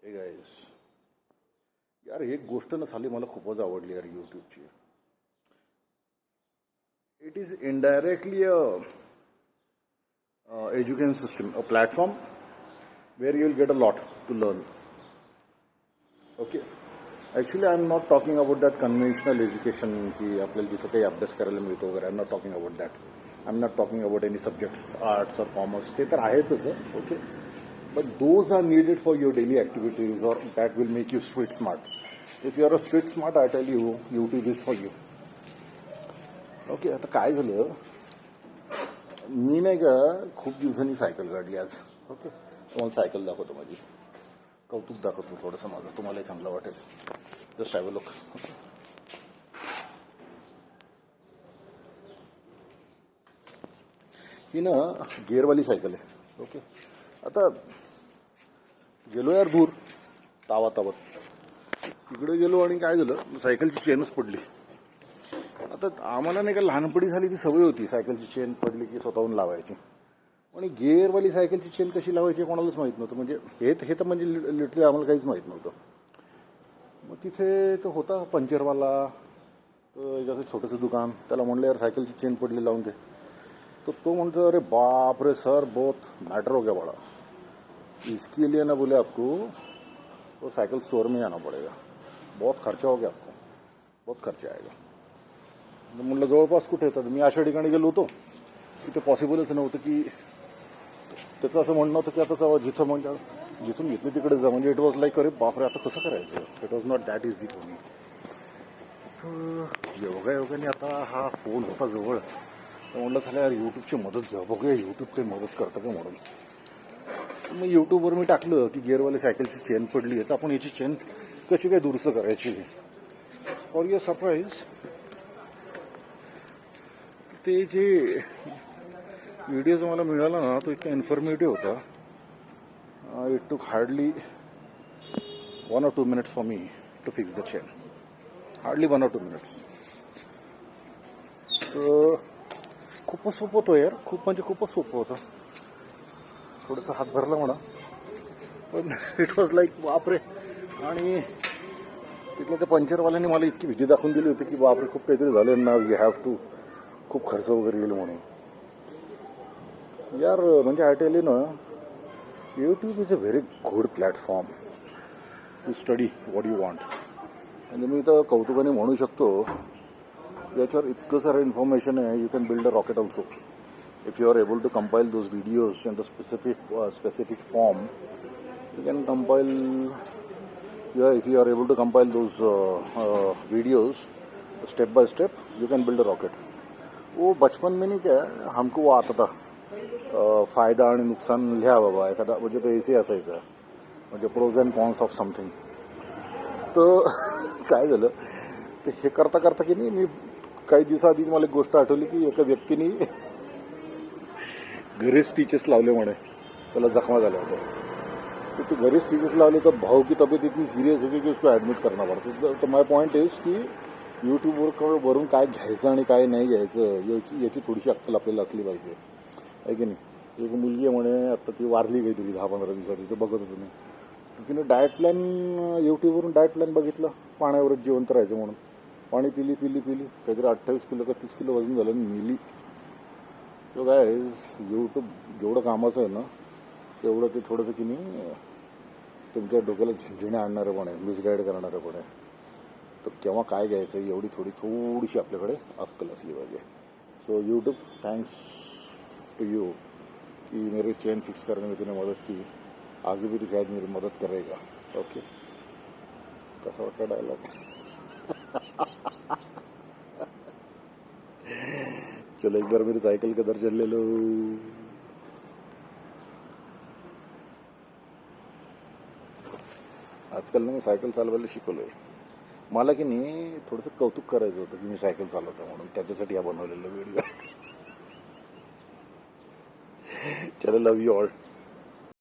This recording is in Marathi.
हे गाईस, यार एक गोष्ट ना साली मला खूपच आवडली यार यूट्यूबची. It is indirectly a education system, a platform where you will get a lot to learn. Okay, actually I am not talking about that conventional education की आपल्याला जिथं काही अभ्यास करायला मिळतो वगैरे. I am not talking about that. I am not talking about any subjects, arts और कॉमर्स. ते तर आहेतच. Okay, but those are needed for your daily activities or that will make you street smart. If you are a street smart, I tell you, YouTube is for you. Okay, आता काय झालं, मी नाही का खूप दिवसांनी सायकल काढली आज. ओके, तुम्हाला सायकल दाखवतो, माझी कौतुक दाखवतो थोडंसं माझं, तुम्हालाही चांगलं वाटेल. Just have a look. ही ना गिअरवाली सायकल आहे. ओके, आता गेलो यार दूर तावत तिकडे गेलो आणि काय झालं, सायकलची चेनच पडली. आता आम्हाला नाही का लहानपणी झाली ती सवय होती, सायकलची चेन पडली की स्वतःहून लावायची. आणि गिअरवाली सायकलची चेन कशी लावायची कोणालाच माहीत नव्हतं. म्हणजे हे तर म्हणजे लिटरली आम्हाला काहीच माहीत नव्हतं. मग तिथे तो होता पंचरवाला, जसं छोटंसं दुकान. त्याला म्हणलं यार सायकलची चेन पडली लावून दे. तर तो म्हणतो अरे बाप रे सर, बहुत मैटर हो गया बड़ा, इसके लिए ना बोले आपको तो साइकिल स्टोर में जाना पड़ेगा, बहुत खर्चा हो गया आपको, बहुत खर्चा आएगा. म्हणलं जवळपास कुठे? तर मी अशा ठिकाणी गेलो होतो की ते पॉसिबलच नव्हतं. की त्याचं असं म्हणणं होतं की आता जिथं म्हणजे जिथून घेतली तिकडे जा. म्हणजे इट वॉज लाईक अरे बापरे आता कसं करायचं. It was not that easy for me. तर योगाने आता हा फोन होता जवळ, तर म्हणलं झालं यार यूट्यूबची मदत घ्या, बघूया यूट्यूब काही मदत करतं का म्हणून. मग यूट्यूबवर मी टाकलं की गिअरवाली सायकलची चेन पडली आहे, तर आपण याची चेन कशी काय दुरुस्त करायची. फॉर युअर सरप्राईज, ते जे व्हिडिओ जो मला मिळाला ना, तो इतका इन्फॉर्मेटिव्ह होता. It took hardly 1 or 2 minutes for me to fix the chain. Hardly 1 or 2 minutes. तर खूपच सोपं होतं यार, खूपच सोपं होतं. थोडंसं हात भरला म्हणा, पण इट वॉज लाईक बापरे. आणि तिथल्या त्या पंचरवाल्याने मला इतकी भीती दाखवून दिली होती की बापरे खूप काहीतरी झालं ना, यू हॅव टू, खूप खर्च वगैरे येईल म्हणून. यार म्हणजे आय टेल यू ना, YouTube is a very good platform to study what you want. म्हणजे मी तर कौतुकाने म्हणू शकतो, याच्यावर इतकं सारं इन्फॉर्मेशन आहे. You can build a rocket also if you are able to compile those videos in the specific form. You can compile, if you are able to compile those videos step by step, you can build a rocket. वो बचपन में नहीं क्या हमको वो आता था, फायदा आणि नुकसान लिहा बाबा एखादा, म्हणजे तो एसी असायचं, म्हणजे pros and cons of something. तर काय झालं, ते हे करता करता की नाही, मी काही दिवसाआधीच मला एक गोष्ट आठवली की एका व्यक्तीने घरीच स्टिचेस लावले म्हणे, त्याला जखमा झाल्या होत्या. तर ते घरीच स्टिचेस लावले तर भाऊ की तब्येत इतनी सिरियस होती की उसको ॲडमिट करना पडतं. तर माय पॉईंट इज की यूट्यूबवरून काय घ्यायचं आणि काय नाही घ्यायचं याची थोडीशी अक्कल आपल्याला असली पाहिजे, आहे की नाही. एक मुलगी आहे म्हणे, आता ती वारली काहीतरी 10-15 दिवसात, तिथं बघत होतो मी. तर तिने डाएट प्लॅन, यूट्यूबवरून डाएट प्लॅन बघितलं, पाण्यावरच जिवंत राहायचं म्हणून. पाणी पिली काहीतरी 28 किलो का 30 किलो वजन झालं आणि मिली. सो गाईज, यूट्यूब जेवढं कामाचं आहे ना, तेवढं ते थोडंसं की नाही तुमच्या डोक्याला झिंझिण्या आणणारं पण आहे, मिसगाईड करणारं पण आहे. तर केव्हा काय घ्यायचं एवढी थोडीशी आपल्याकडे अक्कल असली पाहिजे. So YouTube, thanks to you कि मेरी चेन फिक्स करने में तूने मदद की, आगे भी तो शायद मेरी मदद करेगा. ओके, कसा वाटला डायलॉग? चलो एक बार मेरी साइकिल का दर्शन ले लो. आजकाल ना मी सायकल चालवायला शिकवलोय. मला की नाही थोडंसं कौतुक करायचं होतं की मी सायकल चालवतो म्हणून, त्याच्यासाठी हा बनवलेला व्हिडिओ. चलो, लव यू ऑल.